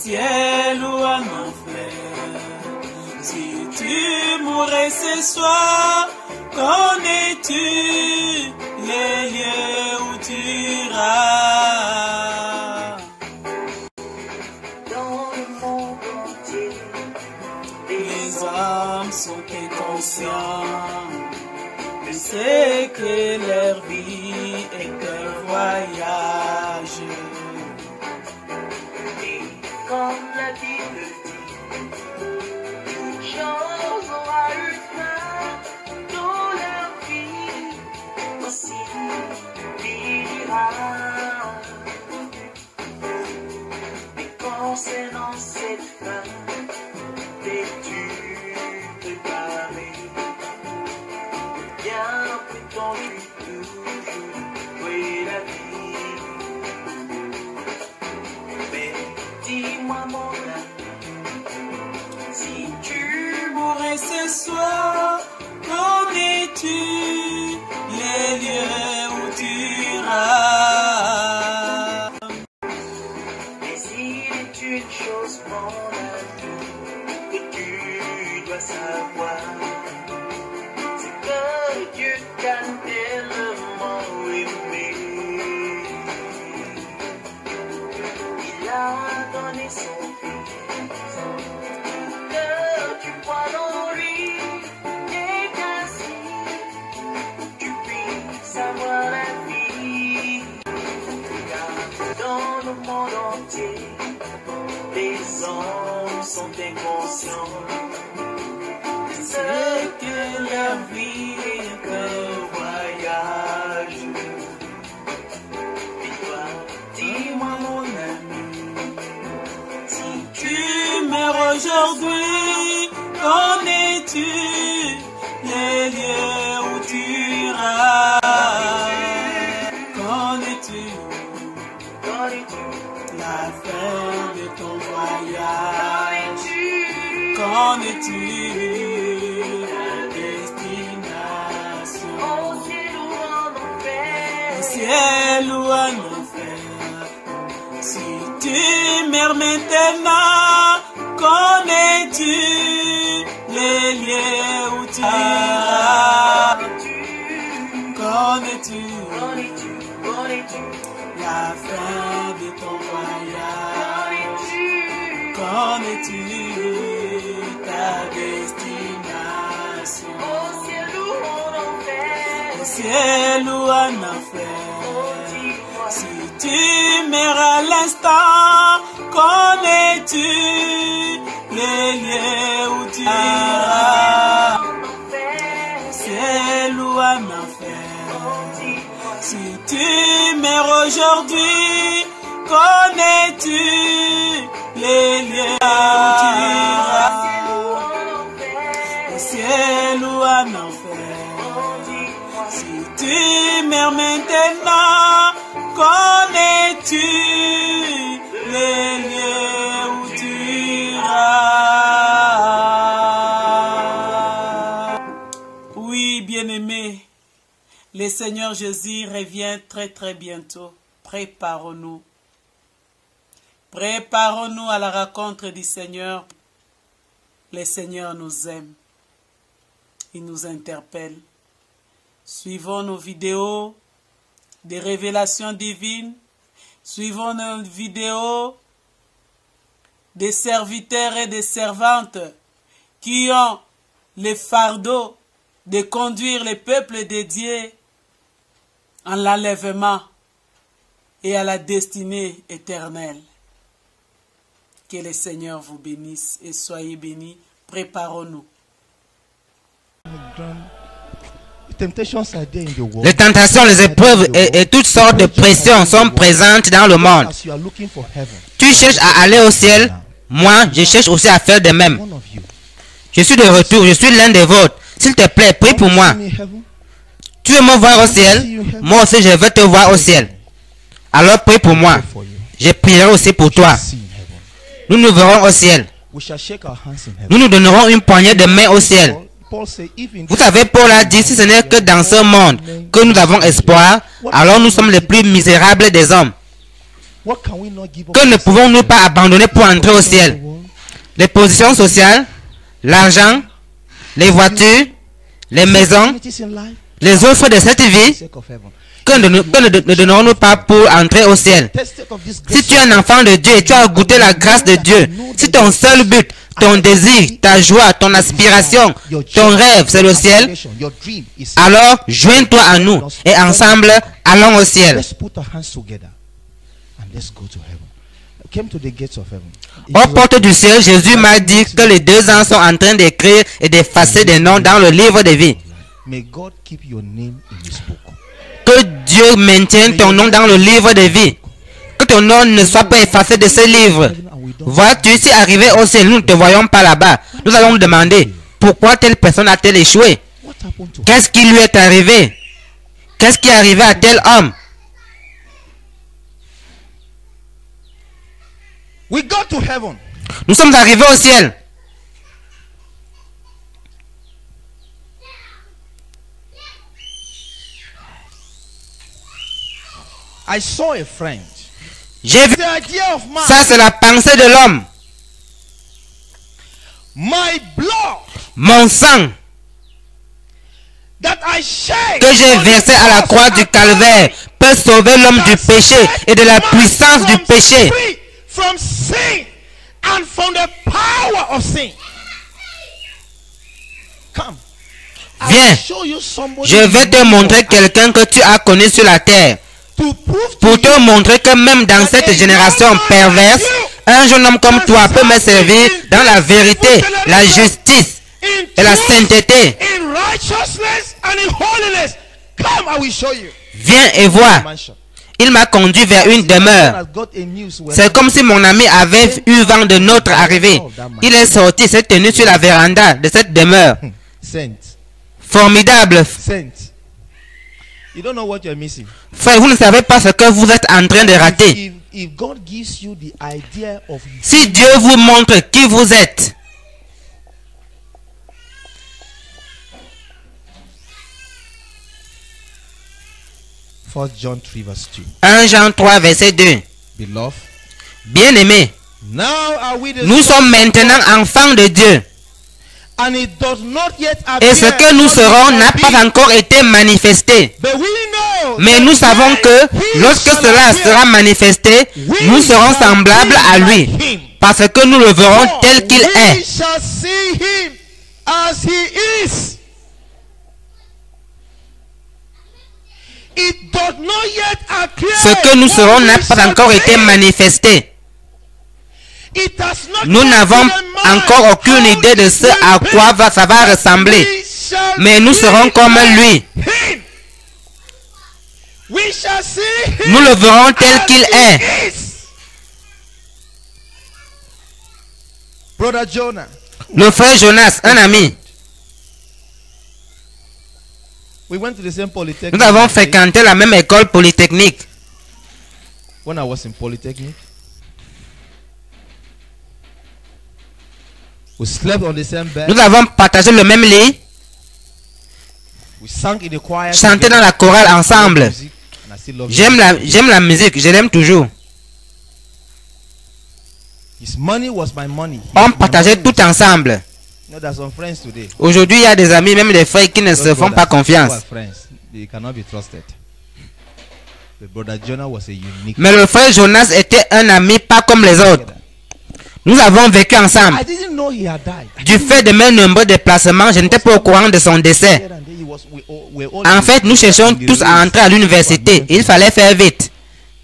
ciel ou en enfer. Si tu mourrais ce soir, connais-tu les lieux où tu iras? Dans le monde entier, Les hommes sont inconscients de ce que leur vie est un voyage. et comme la Bible dit, toute chose aura une fin dans leur vie, aussi finira. Mais concernant cette fin, t'es-tu préparé? Bien prétendu toujours jouer la vie. Mais dis-moi mon ami, si tu Mourrais ce soir, connais-tu les lieux où tu iras? mais il est une chose mon ami que tu dois savoir, c'est que Dieu t'a tellement aimé. Il a donné son fils, que tu crois dans lui, et qu'ainsi tu puisses avoir la vie. Car dans le monde entier, les hommes sont inconscients. C'est que la vie est un voyage. Et toi, Dis-moi mon ami, si tu meurs aujourd'hui, connais-tu les lieux où tu iras? Connais-tu connais-tu, la fin de ton voyage? connais-tu, Connais-tu la destination? au ciel ou en enfer? Au ciel ou en enfer? Si tu meurs maintenant, connais-tu les lieux où tu iras? Connais-tu Connais-tu, connais-tu, la fin de ton voyage? connais-tu, Connais-tu ta destination? au ciel ou en enfer? Au ciel ou en enfer? Dis-moi, Si tu meurs à l'instant, connais-tu les lieux où tu iras? en enfer? Ciel ou en enfer? Dis-moi, Si tu meurs aujourd'hui, connais-tu les lieux où tu iras? Au ciel ou en enfer? Si tu meurs maintenant, connais-tu les lieux où tu iras? Oui, bien-aimés, le Seigneur Jésus revient très très bientôt. Préparons-nous. Préparons-nous à la rencontre du Seigneur. Le Seigneur nous aime. Il nous interpelle. Suivons nos vidéos des révélations divines. Suivons nos vidéos des serviteurs et des servantes qui ont le fardeau de conduire le peuple de Dieu en l'enlèvement et à la destinée éternelle. Que le Seigneur vous bénisse et soyez bénis. Préparons-nous. Les tentations, les épreuves et toutes sortes de pressions sont présentes dans le monde. Tu cherches à aller au ciel, moi je cherche aussi à faire de même. Je suis de retour, je suis l'un des vôtres. S'il te plaît, prie pour moi. Tu veux me voir au ciel? Moi aussi je vais te voir au ciel. Alors prie pour moi. Je prierai aussi pour toi. Nous nous verrons au ciel. Nous nous donnerons une poignée de main au ciel. Vous savez, Paul a dit, si ce n'est que dans ce monde que nous avons espoir, alors nous sommes les plus misérables des hommes. Que ne pouvons-nous pas abandonner pour entrer au ciel? Les positions sociales, l'argent, les voitures, les maisons, les offres de cette vie. Que ne donnerons-nous pas pour entrer au ciel? Si tu es un enfant de Dieu et tu as goûté la grâce de Dieu, si ton seul but, ton désir, ta joie, ton aspiration, ton rêve, c'est le ciel, alors joins-toi à nous et ensemble, allons au ciel. Aux portes du ciel, Jésus m'a dit que les 2 ans sont en train d'écrire et d'effacer des noms dans le livre de vie. Que Dieu maintienne ton nom dans le livre de vie. Que ton nom ne soit pas effacé de ce livre. Vois-tu, si arrivé au ciel, nous ne te voyons pas là-bas, nous allons nous demander pourquoi telle personne a-t-elle échoué? Qu'est-ce qui lui est arrivé? Qu'est-ce qui est arrivé à tel homme? Nous sommes arrivés au ciel. J'ai vu. Ça, c'est la pensée de l'homme. Mon sang que j'ai versé à la croix du calvaire peut sauver l'homme du péché et de la puissance du péché. Viens, je vais te montrer quelqu'un que tu as connu sur la terre. Pour te montrer que même dans cette génération perverse, un jeune homme comme toi peut me servir dans la vérité, la justice et la sainteté. Viens et vois. Il m'a conduit vers une demeure. C'est comme si mon ami avait eu vent de notre arrivée. Il est sorti, s'est tenu sur la véranda de cette demeure. Formidable. Frère, vous ne savez pas ce que vous êtes en train de rater. Si Dieu vous montre qui vous êtes, 1 Jean 3, verset 2. Bien-aimés, nous sommes maintenant enfants de Dieu. Et ce que nous serons n'a pas encore été manifesté. Mais nous savons que lorsque cela sera manifesté, nous serons semblables à lui. Parce que nous le verrons tel qu'il est. Ce que nous serons n'a pas encore été manifesté. Nous n'avons encore aucune idée de ce à quoi ça va ressembler. Mais nous serons comme lui. Nous le verrons tel qu'il est. Le frère Jonas, un ami. Nous avons fréquenté la même école polytechnique. Nous avons partagé le même lit. Chanté dans la chorale ensemble. J'aime la musique, je l'aime toujours. On partageait tout ensemble. Aujourd'hui, il y a des amis, même des frères qui ne se font pas confiance. Mais le frère Jonas était un ami pas comme les autres. Nous avons vécu ensemble. Du fait de mes nombreux déplacements, je n'étais pas au courant de son décès. En fait, nous cherchions tous à entrer à l'université. Il fallait faire vite.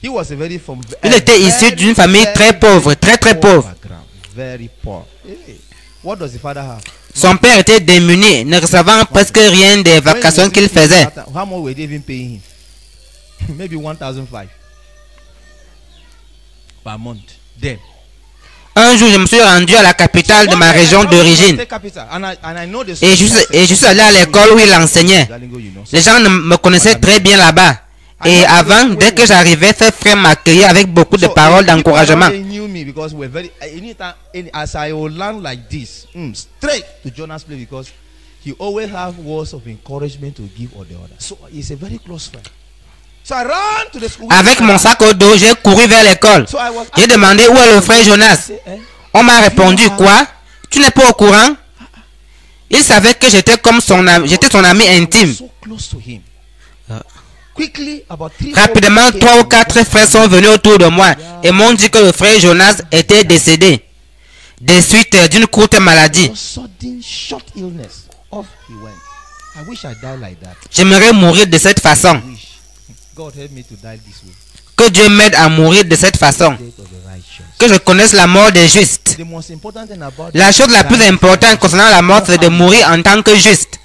Il était issu d'une famille très pauvre, très pauvre. Son père était démuni, ne recevant presque rien des vacations qu'il faisait. Un jour, je me suis rendu à la capitale de ma région d'origine. Et je suis allé à l'école où il enseignait. Les gens me connaissaient très bien là-bas. Et avant, dès que j'arrivais, ce frère m'accueillait avec beaucoup de paroles d'encouragement. So I ran to the school. Avec mon sac au dos, j'ai couru vers l'école. So I was J'ai demandé où est le frère Jonas. On m'a répondu, quoi? Tu n'es pas au courant? Il savait que j'étais comme j'étais son ami intime. so close to him. Quickly, about 3 Rapidement, 3 ou 4 frères sont venus autour de moi et m'ont dit que le frère Jonas était décédé des suites d'une courte maladie. sudden short illness. Off he went. I wish I died like that. J'aimerais mourir de cette façon. Wish. God help me to die this way. Que Dieu m'aide à mourir de cette façon. Death of the righteous. Que je connaisse la mort des justes. The most important thing about La chose la plus importante concernant la mort, c'est de mourir en tant que juste.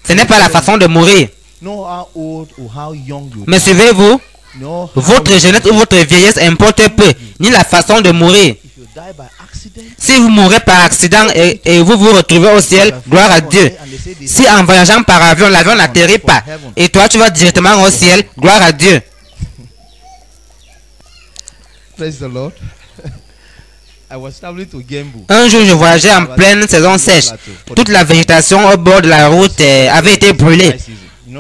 Ce n'est pas la façon de mourir. know how old or how young you Mais die. suivez-vous, Know how votre jeunesse ou votre vieillesse importe peu, ni la façon de mourir. if you die by accident. Si vous mourrez par accident et vous vous retrouvez au ciel, gloire à Dieu. Si en voyageant par avion, l'avion n'atterrit pas, et toi tu vas directement au ciel, gloire à Dieu. Praise the Lord. I was traveling to Gembu. Un jour, je voyageais en pleine saison sèche. Toute la végétation au bord de la route avait été brûlée.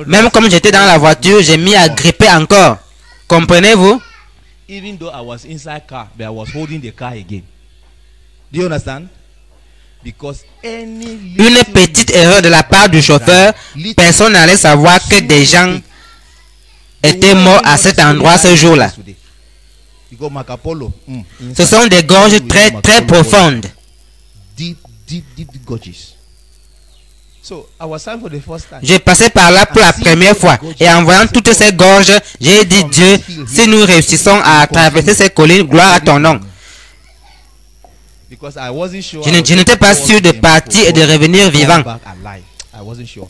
Même comme j'étais dans la voiture, j'ai mis à gripper encore. Comprenez-vous? Even though I was inside car, but I was holding the car again. Do you understand? Because any Une little petite erreur de la part du chauffeur, personne n'allait savoir que des gens étaient morts à cet endroit ce jour-là. Because Macapolo, Ce sont des gorges très très profondes. deep gorges. So I was trying for the first time. J'ai passé par là pour la première fois et en voyant toutes ces gorges, j'ai dit Dieu, si nous réussissons à traverser ces collines, gloire à ton nom. Because I wasn't sure. Je n'étais pas sûr de partir et de revenir vivant. I wasn't sure.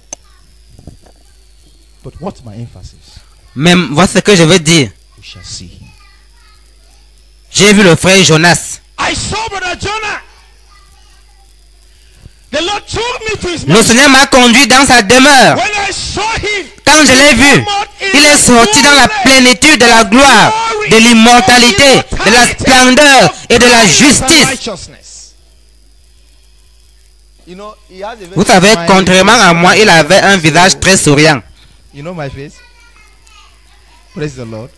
But what's my emphasis? Même, voici ce que je veux dire. We shall see him. J'ai vu le frère Jonas. I saw Brother Jonah. The Lord took me to his Le Seigneur m'a conduit dans sa demeure. When I saw him, Quand je l'ai vu, il est sorti dans la plénitude de la gloire, de l'immortalité, de la splendeur et de la justice. righteousness. You know, he has a very Vous savez, smiley contrairement face. à moi, il avait un visage très souriant. You know my face? Praise the Lord.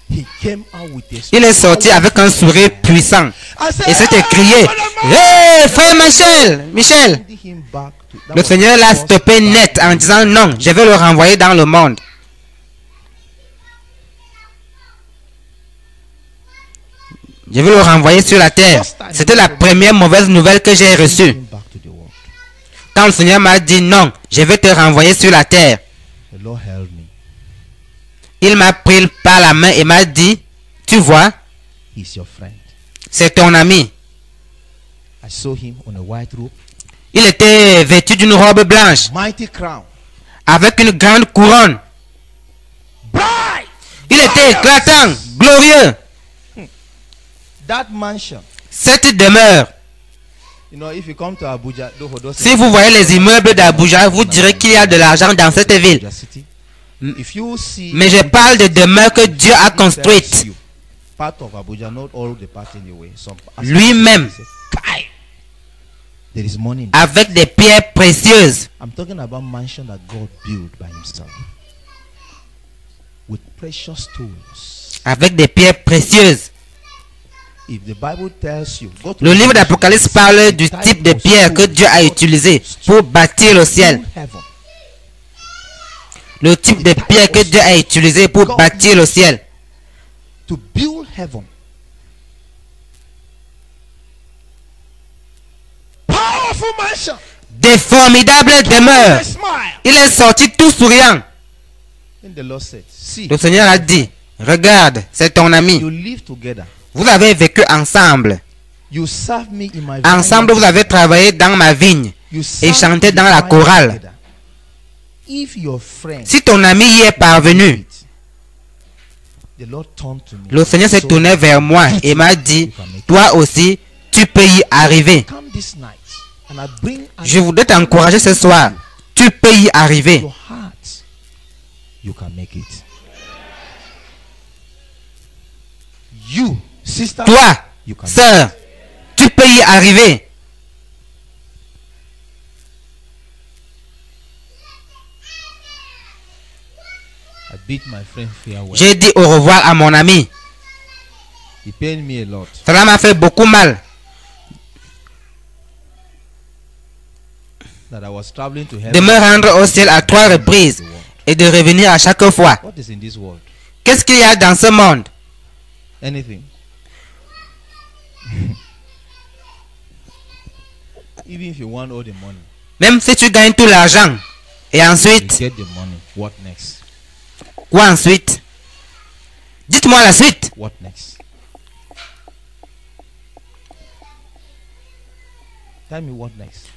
He came out with a Il est sorti avec un sourire puissant I said, et s'est écrié, Hé, frère Michel, Sending him back to- that Le was Seigneur the l'a first stoppé time. net en disant non, je vais le renvoyer dans le monde. Je vais le renvoyer sur la terre. C'était la première mauvaise nouvelle que j'ai Sending reçue. him back to the world. Quand le Seigneur m'a dit non, je vais te renvoyer sur la terre. The Lord held me. Il m'a pris par la main et m'a dit, tu vois, He's your friend. c'est ton ami. I saw him on a white robe, Il était vêtu d'une robe blanche mighty crown. avec une grande couronne. Bright. Il était éclatant, glorieux. That mansion. Cette demeure, You know, if you come to Abuja, si vous voyez les immeubles d'Abuja, vous direz qu'il y a de l'argent dans cette ville. Abuja City. If you see Mais je parle de demeures que Dieu a construites. part of Abuja, not all the part anyway. Some Lui-même, Kai, there is money. avec des pierres précieuses. I'm talking about mansion that God built by himself with precious stones. Avec des pierres précieuses. If the Bible tells you, go to Le livre Revelation, d'Apocalypse parle du type de pierre que Dieu a utilisé pour bâtir le ciel. heaven. Le type de pierre que Dieu a utilisé pour bâtir le ciel. To build heaven. Powerful mansion. Des formidables demeures. Smile. Il est sorti tout souriant. And the Lord said, see, Le Seigneur a dit, regarde, c'est ton ami. you live together. Vous avez vécu ensemble. You serve me in my Ensemble, vous avez travaillé dans ma vigne You et serve chanté me dans la in my chorale. together. If your friend, Si ton ami y est parvenu, the Lord turned to me. le Seigneur s'est So, tourné vers moi et m'a dit, toi aussi, tu peux y arriver. come this night and I bring Je voudrais t'encourager ce soir. Tu peux y arriver. your heart. You can make it. You, sister, Toi, you can sœur, tu peux y arriver. I bid my friend farewell. J'ai dit au revoir à mon ami. He pained me a lot. Cela m'a fait beaucoup mal. That I was traveling to heaven. De me rendre au ciel à 3 reprises et de revenir à chaque fois. What is in this world? Qu'est-ce qu'il y a dans ce monde? Anything. Even if you want all the money, Même si tu gagnes tout l'argent. Et you ensuite, get the money. What next? quoi ensuite? Dites-moi la suite. What next? Tell me what next.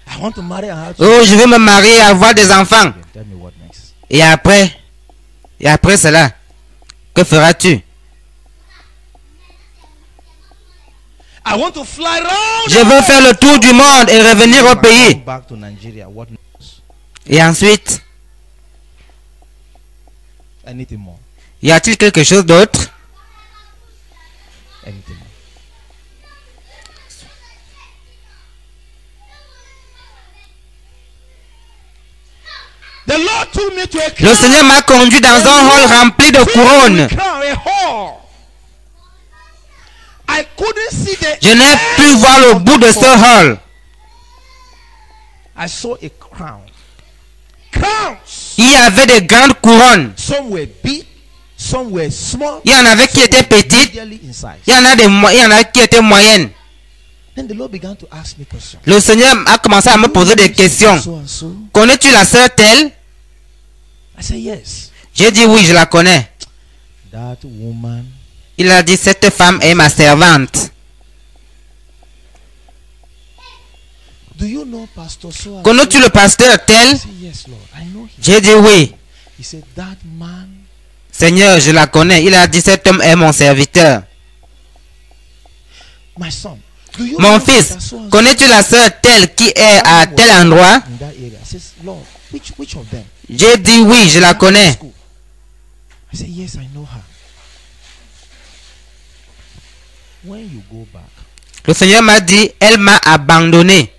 I want to marry and have Oh, je veux me marier et avoir des enfants. children. Tell me what next. Et après cela, que feras-tu? I want to fly around. Je veux faire le tour du monde et revenir au pays. Come back to Nigeria. What next? Et ensuite, Anything more? y a-t-il quelque chose d'autre? Anything more? The Lord took me to a Le Seigneur m'a conduit dans un hall rempli de couronnes. crown, a hall. I couldn't see the Je n'ai pu voir le bout de ce hall. I saw a crown. Crowns. Il y avait de grandes couronnes. Some were big, some were small. Il y en avait qui étaient petites. Medially in size. Il y en a qui étaient moyennes. Then the Lord began to ask me questions. Le Seigneur a commencé à me poser des questions. So and so. Connais-tu la sœur telle? I said yes. J'ai dit oui, je la connais. That woman. Il a dit cette femme est ma servante. Do you know Pastor so and Connais-tu le pasteur tel? I said yes, Lord. I know him. J'ai dit oui. He said that man. Seigneur, je la connais. Il a dit cet homme est mon serviteur. My son. Do you Mon know fils, that so and so connais-tu la sœur telle qui est à tel endroit? in that area? I says, Lord, which of them? J'ai dit oui, je la connais. School. I said yes, I know her. When you go back, Le Seigneur m'a dit, elle m'a abandonné.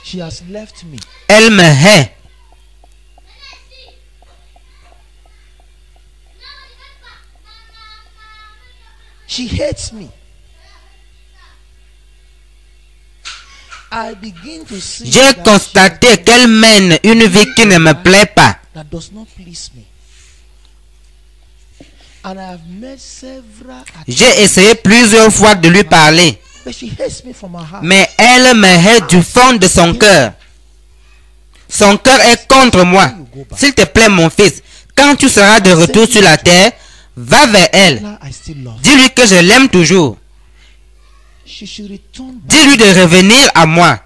she has left me. Elle me hait. She hates me. I begin to see J'ai that constaté she qu'elle mène une vie qui ne me plaît pas. that does not please me. And I have made several attempts, J'ai essayé plusieurs fois de lui parler, but she hates me from her heart. mais elle me hait du fond de son cœur. Son cœur est contre moi. S'il te plaît, mon fils, quand tu seras de retour sur la terre, va vers elle. Now I still love her. Dis-lui que je l'aime toujours. She should return back. Dis-lui de revenir à moi.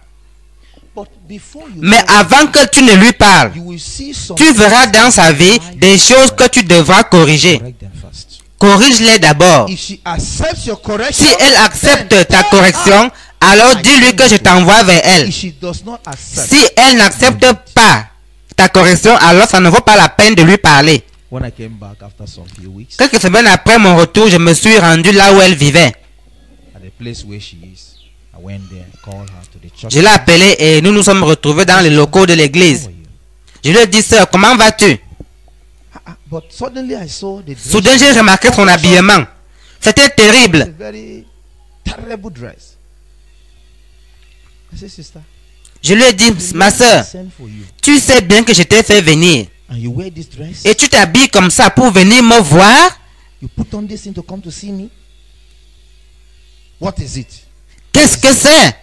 But before you Mais tell her, avant que tu ne lui parles, you will see some tu verras dans sa vie des choses que tu devras corriger. correct them first. Corrige-les d'abord. If she accepts your correction, Si elle accepte then ta tell correction, her. alors dis-lui que je t'envoie vers elle. If she does not accept, Si elle n'accepte pas ta correction, alors ça ne vaut pas la peine de lui parler. when I came back after some few weeks, Quelques semaines après mon retour, je me suis rendu là où elle vivait. at the place where she is, I went there and called her to the church. Je l'ai appelée et nous nous sommes retrouvés dans les locaux de How l'église. are you? Je lui ai dit, sœur, comment vas-tu? But suddenly I saw the dress. Soudain, j'ai remarqué son habillement. C'était It's a terrible. very terrible dress. I said, sister, Je lui ai dit, ma sœur, I sent for you, tu sais bien que je t'ai fait venir. and you wear this dress. Et tu t'habilles comme ça pour venir me voir? You put on this thing to come to see me. What is it? Qu'est-ce que c'est?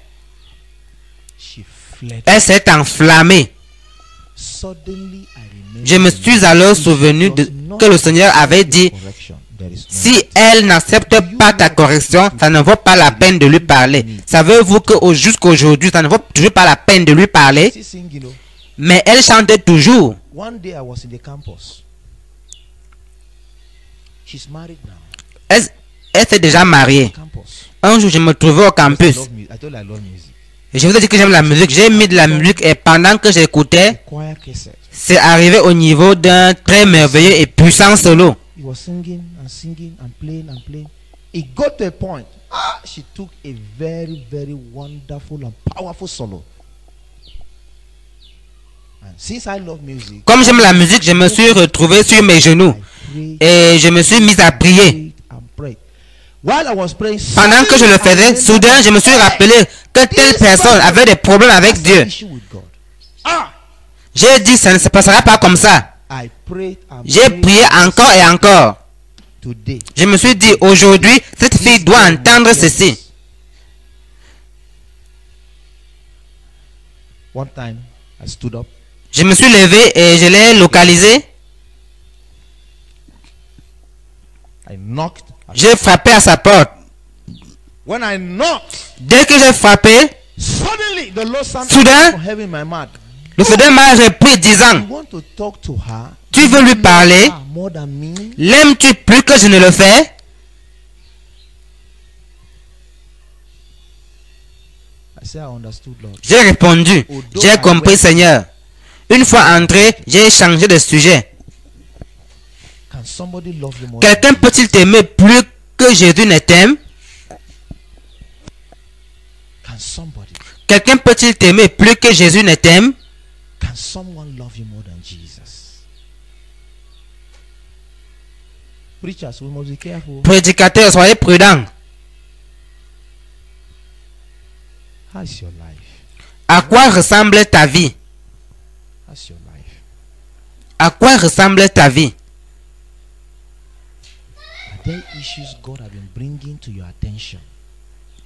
She fled. Elle s'est enflammée. Suddenly, I remembered Je me the suis Lord. alors If she souvenu does de, not que le Seigneur avait accept dit, the correction, there is no si need. elle n'accepte pas ta correction, ça ne vaut pas la peine de lui parler. Savez-vous que jusqu'aujourd'hui, ça ne vaut toujours pas la peine de lui parler? She sing, you know. Mais elle chantait toujours. One day I was in the campus. She's married now. Elle s'est déjà mariée. Campus. Un jour, je me trouvais au Because I campus. love I told her I love music. Et je vous ai dit que j'aime la musique. J'ai mis de la musique et pendant que j'écoutais, Choir cassette. c'est arrivé au niveau d'un très merveilleux et puissant solo. He was singing and playing and playing. It got to a point. She took a very, very wonderful and powerful solo. Comme j'aime la musique, je me suis retrouvé sur mes genoux et je me suis mis à prier. Pendant que je le faisais, soudain, je me suis rappelé que telle personne avait des problèmes avec Dieu. J'ai dit, ça ne se passera pas comme ça. J'ai prié encore et encore. Je me suis dit, aujourd'hui, cette fille doit entendre ceci. Je me suis levé et je l'ai localisé. J'ai frappé à sa porte. Dès que j'ai frappé, soudain, le Seigneur m'a repris disant, tu veux lui parler? L'aimes-tu plus que je ne le fais? J'ai répondu, j'ai compris, Seigneur. Une fois entré, j'ai changé de sujet. Quelqu'un peut-il t'aimer plus que Jésus ne t'aime? Quelqu'un peut-il t'aimer plus que Jésus ne t'aime? Prédicateurs, soyez prudents. À quoi ressemble ta vie? À quoi ressemble ta vie?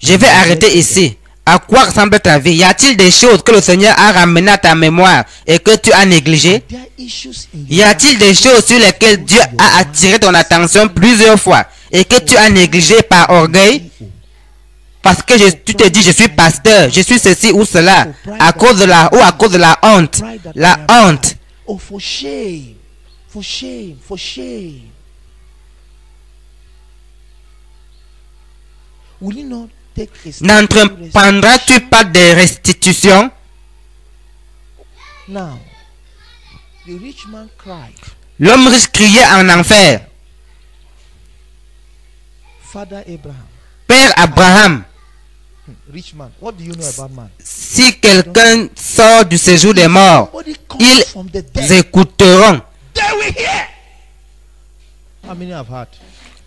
Je vais arrêter ici. À quoi ressemble ta vie? Y a-t-il des choses que le Seigneur a ramenées à ta mémoire et que tu as négligées? Y a-t-il des choses sur lesquelles Dieu a attiré ton attention plusieurs fois et que tu as négligées par orgueil? Parce que tu te dis, je suis pasteur, je suis ceci ou cela, à cause de la honte. La honte. N'entreprendras-tu pas des restitutions? L'homme riche criait en enfer. Père Abraham, si quelqu'un sort du séjour des morts, ils écouteront.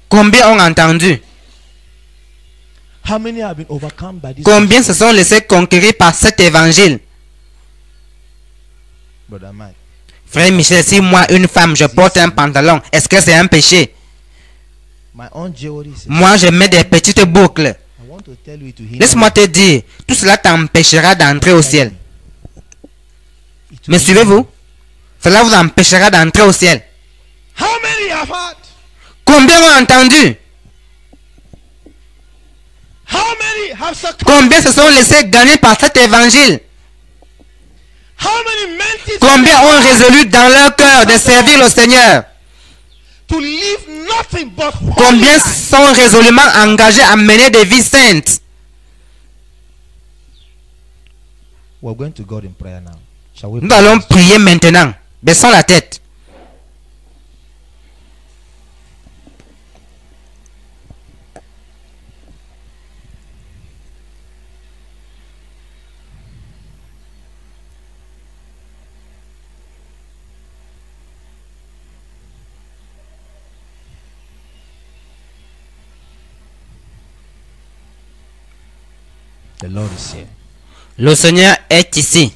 Combien ont entendu? Combien se sont laissés conquérir par cet évangile? Frère Michel, si moi, une femme, je porte un pantalon, est-ce que c'est un péché? Moi, je mets des petites boucles. Laisse-moi te dire, tout cela t'empêchera d'entrer au ciel. Me suivez-vous? Cela vous empêchera d'entrer au ciel. Combien ont entendu? Combien se sont laissés gagner par cet évangile? Combien ont résolu dans leur cœur de servir le Seigneur? Combien sont résolument engagés à mener des vies saintes? Nous allons prier maintenant. Baissons la tête. Le Seigneur est ici.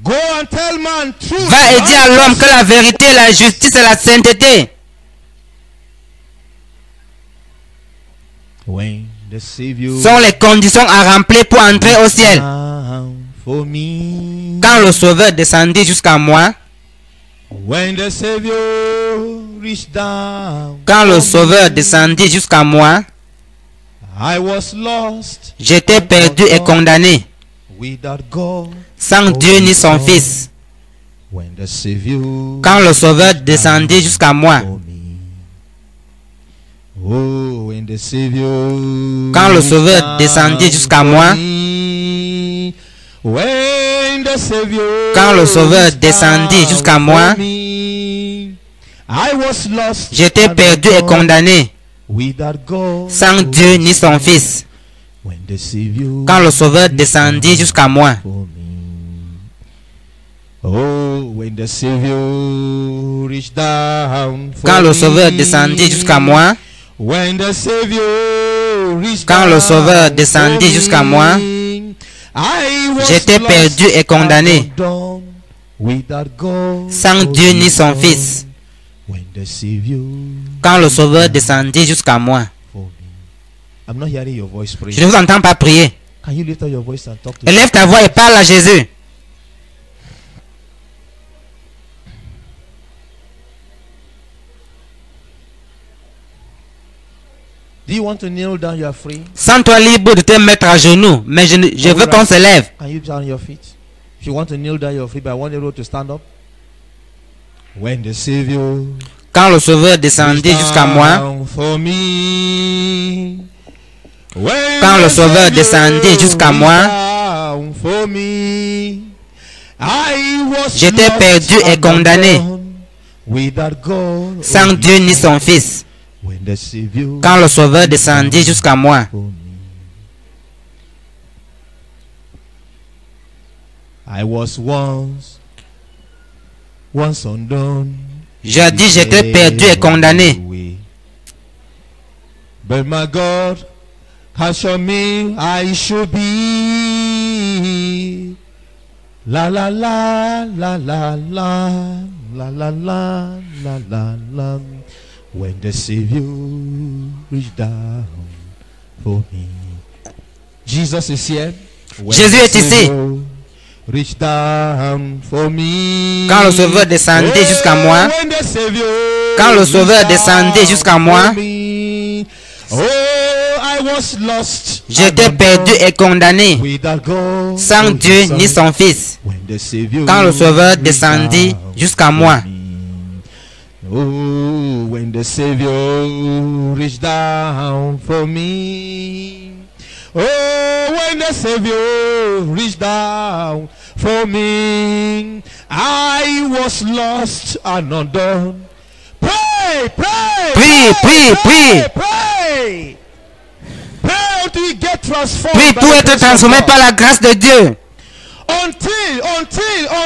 Va et dis à l'homme que la vérité, la justice et la sainteté sont les conditions à remplir pour entrer au ciel. Quand le Sauveur descendit jusqu'à moi, quand le Sauveur descendit jusqu'à moi, j'étais perdu et condamné, sans Dieu ni son Fils. Quand le Sauveur descendit jusqu'à moi, quand le Sauveur descendit jusqu'à moi, quand le Sauveur descendit jusqu'à moi, j'étais perdu et condamné, without God, sans Dieu ni son Fils. when the Savior Quand le Sauveur descendit jusqu'à moi. for me. Oh, when the Savior reached down for Quand le me. Sauveur descendit jusqu'à moi. When the Savior reached Quand le down Sauveur descendit for jusqu'à me, moi, I was j'étais lost perdu et condamné, and undone, without God sans or Dieu ni son Son. Fils. When the Savior Quand le Sauveur descendit jusqu'à moi. for me. I'm not hearing your voice pray. Je ne vous entends pas prier. Can you lift up your voice and talk to Élève ta voix et parle à Jésus. Do you want to kneel down? You are free. Sens-toi libre de te mettre à genoux, mais je veux qu'on se lève. Can you stand on your feet? If you want to kneel down, you're free. But I want you to stand up. When the Savior Quand le Sauveur descendit jusqu'à moi, down for me. When Quand le the Sauveur Savior descendit jusqu'à moi, down for me, I was j'étais lost perdu et and condamné, undone, without God sans or Dieu ni His son Son. Fils. When the Savior Quand le Sauveur descendit jusqu'à moi, for me. I was once undone. jadis j'étais perdu et condamné. But my God has shown me I should be. La la la la la la la la la la la la. When the Savior reached down for me. Jesus is here. When Jésus the est ici. Savior reached down for me. Quand le Sauveur descendit jusqu'à moi, when the Savior quand le Sauveur reached descendit down jusqu'à moi, for me. Oh, I was lost. j'étais and perdu undone, et condamné, without God sans or Dieu His ni Son. son Fils. When the Savior Quand le Sauveur reached descendit down jusqu'à for moi. me. Oh, when the Savior reached down for me. Oh, when the Savior reached down for me, I was lost and undone. Pray, pray, Prie, prie, prie. pray. Pray until you get transformed. Puis by tout the être grace of transformé God. par la grâce de Dieu. Until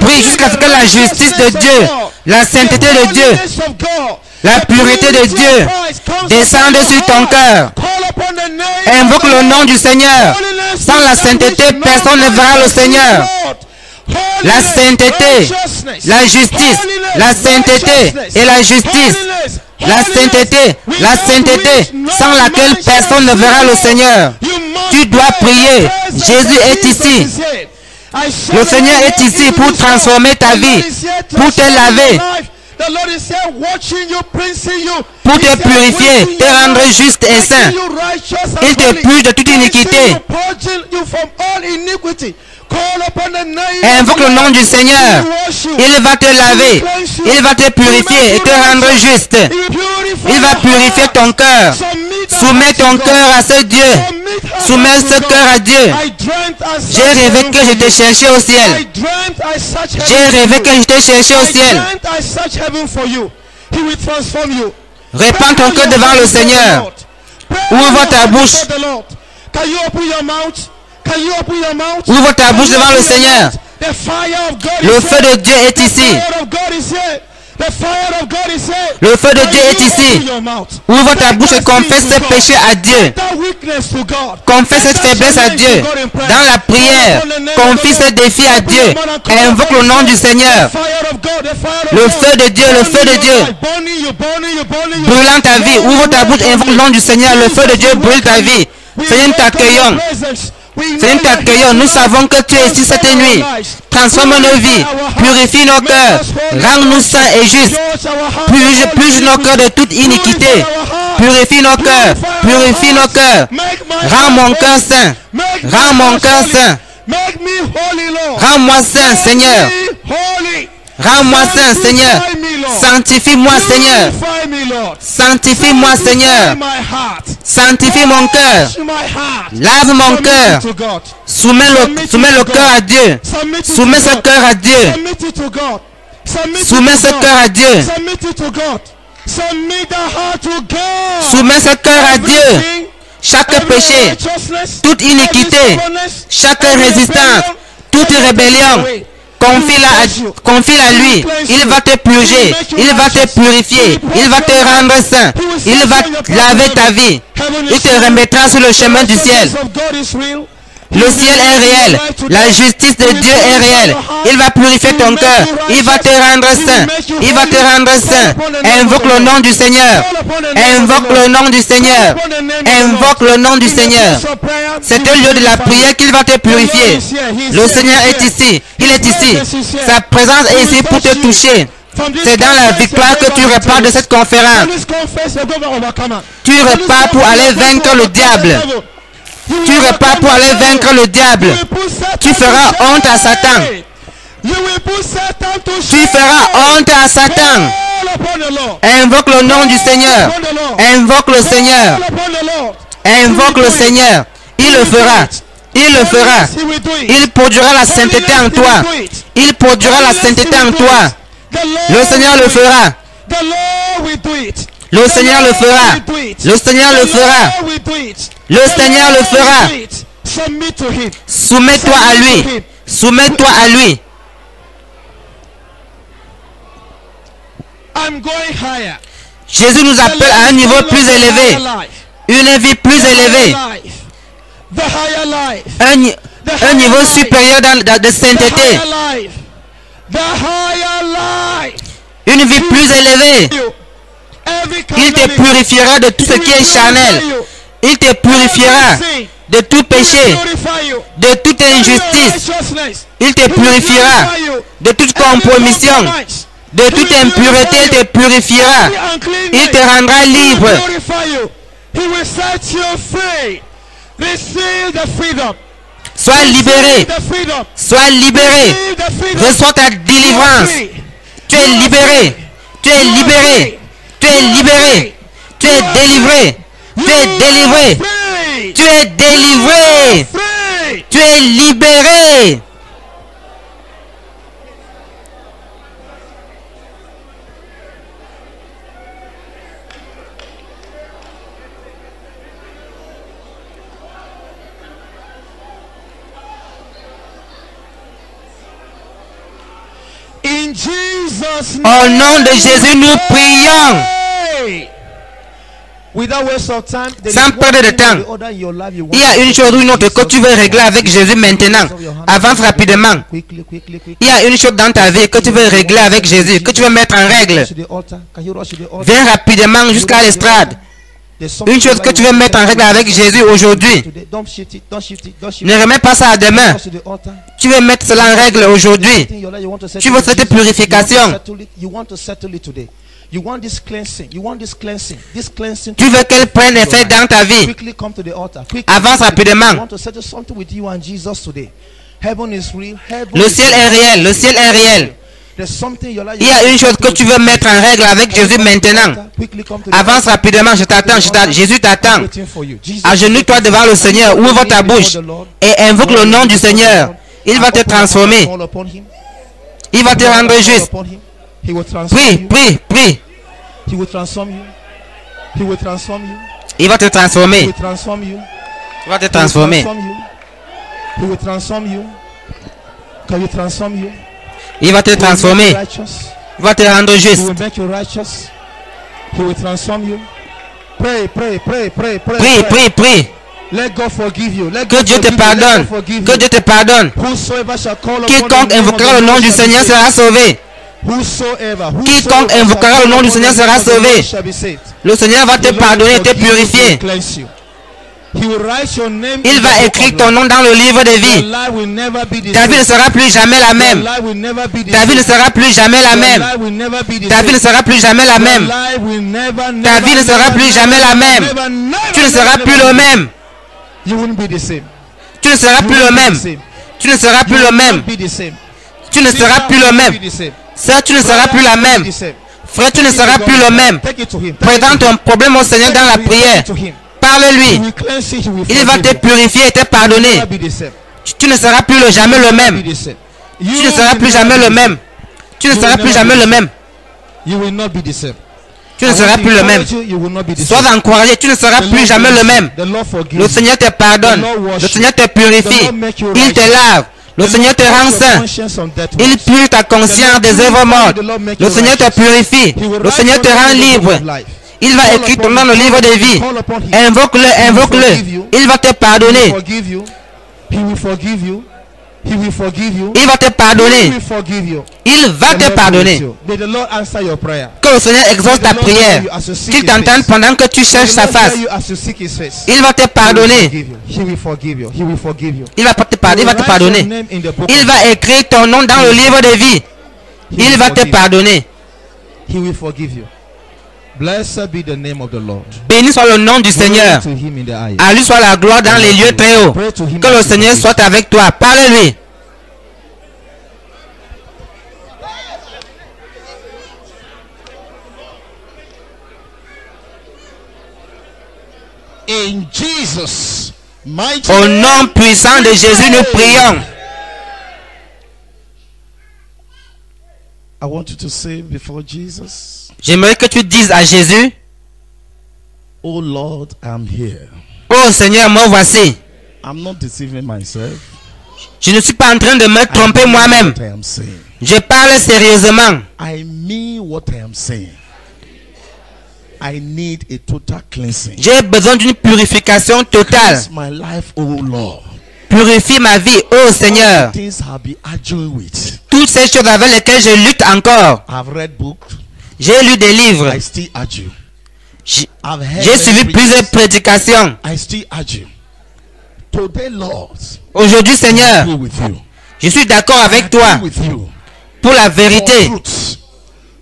Prie jusqu'à ce que la justice de Dieu, la sainteté de Dieu, la pureté de Dieu descende sur ton cœur. Invoque le nom du Seigneur. Sans la sainteté, personne ne verra le Seigneur. La sainteté, la justice, la sainteté et la justice. La sainteté, sans laquelle personne ne verra le Seigneur. Tu dois prier. Jésus est ici. Le Seigneur est ici pour transformer ta vie, pour te laver, pour te purifier, te rendre juste et saint. Il te purge de toute iniquité. Invoque le nom du Seigneur. Il va te laver, il va te purifier et te rendre juste. Il va purifier ton cœur. Soumets ton cœur à ce Dieu. Soumets ce cœur à Dieu. J'ai rêvé que je te cherchais au ciel. J'ai rêvé que je te cherchais au ciel. Répands ton cœur devant le Seigneur. Ouvre ta bouche. Ouvre ta bouche devant le Seigneur. Le feu de Dieu est ici. Le feu de Dieu est ici. Ouvre ta bouche et confesse ce péché à Dieu. Confesse cette faiblesse à Dieu. Dans la prière, confie ce défi à Dieu. Invoque le nom du Seigneur. Le feu de Dieu, le feu de Dieu. Brûlant ta vie, ouvre ta bouche et invoque le nom du Seigneur. Le feu de Dieu brûle ta vie. Seigneur, nous t'accueillons. Seigneur, nous t'accueillons. Nous savons que tu es ici cette nuit. Transforme nos vies. Purifie nos cœurs. Rends-nous saints et justes. Purge nos cœurs de toute iniquité. Purifie nos cœurs. Purifie nos cœurs. Rends mon cœur saint. Rends mon cœur saint. Rends-moi saint, Seigneur. Rends-moi saint, Seigneur. Sanctifie-moi, Seigneur. Sanctifie-moi, Seigneur. Sanctifie mon cœur. Lave mon cœur. Soumets le cœur à Dieu. Soumets ce cœur à Dieu. Soumets ce cœur à Dieu. Submit the heart to God. Soumets ce cœur à Dieu. Everything, Chaque every péché, unrighteousness, toute iniquité, every stubbornness, chaque every résistance, rebellion, toute every rébellion, away. confie-la à lui. Il va te purger, il va te purifier, il va te rendre saint, il va laver ta vie. Il te remettra sur le chemin du ciel. Le ciel est réel, la justice de Dieu est réelle. Il va purifier ton cœur, il va te rendre saint, il va te rendre saint. Invoque le nom du Seigneur, invoque le nom du Seigneur, invoque le nom du Seigneur. C'est un lieu de la prière qu'il va te purifier. Le Seigneur est ici, il est ici. Sa présence est ici pour te toucher. C'est dans la victoire que tu repars de cette conférence. Tu repars pour aller vaincre le diable. Tu repars pour aller vaincre le diable. Tu feras honte à Satan. Tu feras honte à Satan. Invoque le nom du Seigneur. Invoque le Seigneur. Invoque le Seigneur. Il le fera. Il le fera. Il produira la sainteté en toi. Il produira la sainteté en toi. Le Seigneur le fera. Le Seigneur le fera. Le Seigneur le fera. Le Seigneur le fera. Soumets-toi à lui. Soumets-toi à lui. Jésus nous appelle à un niveau plus élevé. Une vie plus élevée. Un niveau supérieur de sainteté. Une vie plus élevée. Il te purifiera de tout ce qui est charnel. Il te purifiera de tout péché, de toute injustice. Il te purifiera de toute compromission, de toute impureté. Il te purifiera. Il te rendra libre. Sois libéré. Sois libéré. Reçois ta délivrance. Tu es libéré. Tu es libéré. Tu es libéré. Tu es délivré. Tu es délivré. Tu es délivré. Tu es libéré. Au nom de Jésus, nous prions. Sans perdre de temps, il y a une chose ou une autre que tu veux régler avec Jésus maintenant. Avance rapidement. Il y a une chose dans ta vie que tu veux régler avec Jésus, que tu veux mettre en règle. Viens rapidement jusqu'à l'estrade. Une chose que tu veux mettre en règle avec Jésus aujourd'hui. Ne remets pas ça à demain. Tu veux mettre cela en règle aujourd'hui. Tu veux cette purification. Tu veux qu'elle prenne effet dans ta vie. Avance rapidement. Le ciel est réel. Le ciel est réel. Il y a une chose que tu veux mettre en règle avec Jésus maintenant. Avance rapidement, je t'attends. Jésus t'attend. Agenouille-toi devant le Seigneur. Ouvre ta bouche et invoque le nom du Seigneur. Il va te transformer. Il va te rendre juste. Prie, prie, prie. Il va te transformer. Il va te transformer. Il va te transformer. Il va te transformer. Il va te rendre juste. Prie, prie, prie. Que Dieu te pardonne. Que Dieu te pardonne. Quiconque invoquera le nom du Seigneur sera sauvé. Quiconque invoquera le nom du Seigneur sera sauvé. Le Seigneur va te pardonner et te purifier. Il va écrire ton nom dans le livre de vie. Ta vie ne sera plus jamais la même. Ta vie ne sera plus jamais la même. Ta vie ne sera plus jamais la même. Ta vie ne sera plus jamais la même. Tu ne seras plus le même. Tu ne seras plus le même. Tu ne seras plus le même. Tu ne seras plus le même. Sœur, tu ne seras plus la même. Frère, tu ne seras plus le même. Présente ton problème au Seigneur dans la prière. Parle-lui. Il va te purifier et te pardonner. Tu ne seras plus jamais le même. Tu ne seras plus jamais le même. Tu ne seras plus jamais le même. tu ne seras plus le même. Sois encouragé, tu ne seras plus jamais le même. Le Seigneur te pardonne. Le Seigneur te purifie. Il te lave. Le Seigneur te rend saint. Il purifie ta conscience des œuvres mortes. Le Seigneur te purifie. Le Seigneur te rend libre. Il va écrire ton nom dans le livre de vie. Invoque-le, invoque-le. Il va te pardonner. Il va te pardonner. Il va te pardonner. Que le Seigneur exauce ta prière. Qu'il t'entende pendant que tu cherches sa face. Il va te pardonner. Il va te pardonner. Il va écrire ton nom dans le livre de vie. Il va te pardonner. Béni soit le nom du Seigneur. À lui soit la gloire dans les lieux très hauts. Que le Seigneur soit avec toi. Parle-lui. In Jesus' mighty Au nom puissant de Jésus, nous prions. I want you to say before Jesus, J'aimerais que tu dises à Jésus, oh Lord, I'm here. oh Seigneur, me voici. I'm not deceiving myself. Je ne suis pas en train de me tromper moi-même. What I am saying. Je parle sérieusement. I mean what I am saying. I need a total cleansing. J'ai besoin d'une purification totale. Cleanse my life, oh Lord. Purifie ma vie, oh Seigneur. Things I'll be arguing with. Toutes ces choses avec lesquelles je lutte encore. I've read books. J'ai lu des livres. I still argue. J'ai I've heard j'ai suivi many plusieurs preachers. prédications. I still argue. Today, Lord, Aujourd'hui, I Seigneur, agree with you. je suis d'accord I avec agree toi with you. pour la For vérité, truth,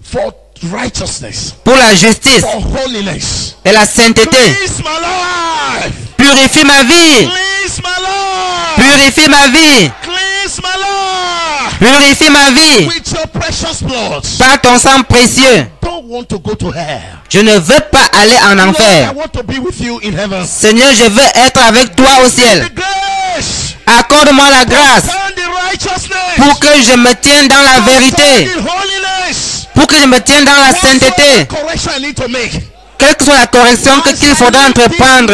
for righteousness, pour la justice for holiness. et la sainteté. Cleanse my life. Purifie ma vie. Cleanse my life. Purifie ma vie. Cleanse my life. Purifie ma vie With your precious blood. par ton sang précieux. Don't want to go to hell. Je ne veux pas aller en Lord, I enfer. want to be with you in heaven. Seigneur, je veux être avec toi au ciel. The grace. Accorde-moi la grâce Stand in righteousness. pour que je me tienne dans la vérité, Stand in holiness. pour que je me tienne dans la Whatsoever sainteté. correction I need to make. Quelle que soit la correction qu'il faudra entreprendre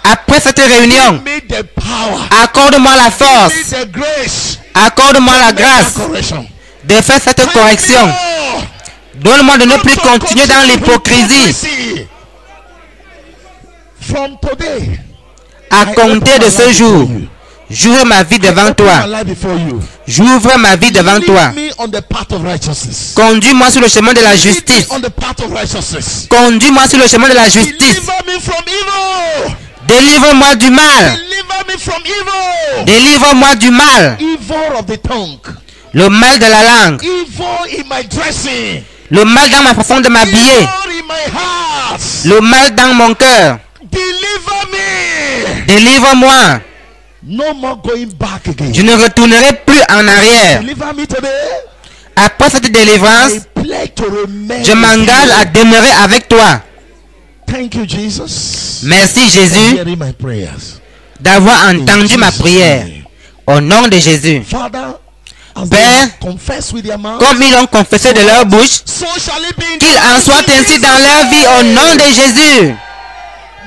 après cette réunion, Give me the power. accorde-moi la Give me force, the grace. accorde-moi la Make that grâce correction. de faire cette correction. Lord, Donne-moi de ne plus to continuer dans continue l'hypocrisie. hypocrisy. From today, À I compter open de my ce life jour, before you. j'ouvre ma vie devant Open toi. my life before you. J'ouvre ma vie devant toi. Lead me on the path of righteousness. Conduis-moi sur le chemin de la Lead me justice. on the path of righteousness. Conduis-moi sur le chemin de la justice. Deliver me from evil. Délivre-moi du mal. Deliver me from evil. Délivre-moi du mal. Evil of the tongue. Le mal de la langue. Evil in my dressing. Le mal dans ma façon de m'habiller. Evil in my heart. Le mal dans mon cœur. Deliver me. Délivre-moi. No more going back again. Je ne retournerai plus en arrière. Deliver me today. Après cette délivrance, I pledge to remain je m'engage with à you. demeurer avec toi. Thank you, Jesus, Merci for Jésus hearing my prayers. d'avoir In entendu ma Jesus' prière. name. Au nom de Jésus. Father, as Père, they confess with their mouth, comme ils l'ont confessé de leur bouche, so shall it be in qu'il their en lives soit in ainsi Jesus' dans leur vie au nom de Jésus.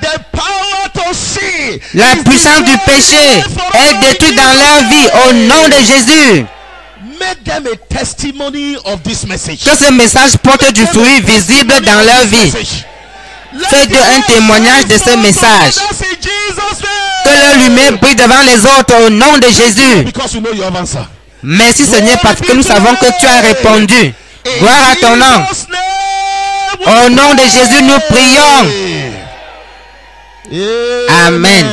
The power to see La is puissance du destroyed péché est forever détruite in dans leur vie au nom de Jésus. Make them a testimony of this message. Que ce message porte du fruit visible dans leur vie. Fais d'eux un témoignage de ce message. Que leur lumière brille devant les autres au nom de Jésus. Because you know you have answer. Merci Seigneur parce que nous savons que tu as répondu. Gloire à ton nom. Au nom de Jésus, nous prions. Amen.